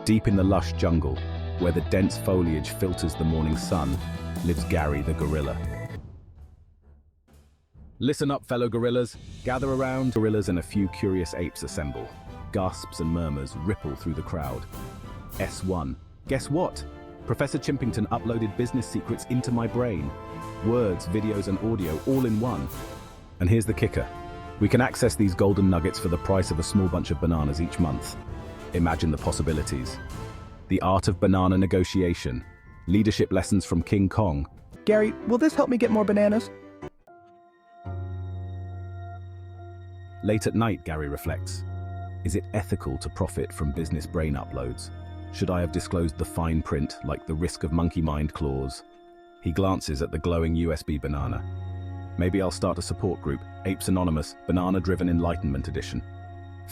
Deep in the lush jungle, where the dense foliage filters the morning sun, lives Gary the gorilla. Listen up, fellow gorillas. Gather around. Gorillas and a few curious apes assemble. Gasps and murmurs ripple through the crowd. S1. Guess what? Professor Chimpington uploaded business secrets into my brain. Words, videos, and audio all in one. And here's the kicker. We can access these golden nuggets for the price of a small bunch of bananas each month. Imagine the possibilities. The art of banana negotiation. Leadership lessons from King Kong. Gary, will this help me get more bananas? Late at night, Gary reflects. Is it ethical to profit from business brain uploads? Should I have disclosed the fine print, like the risk of monkey mind clause? He glances at the glowing USB banana. Maybe I'll start a support group, Apes Anonymous, Banana-Driven Enlightenment Edition.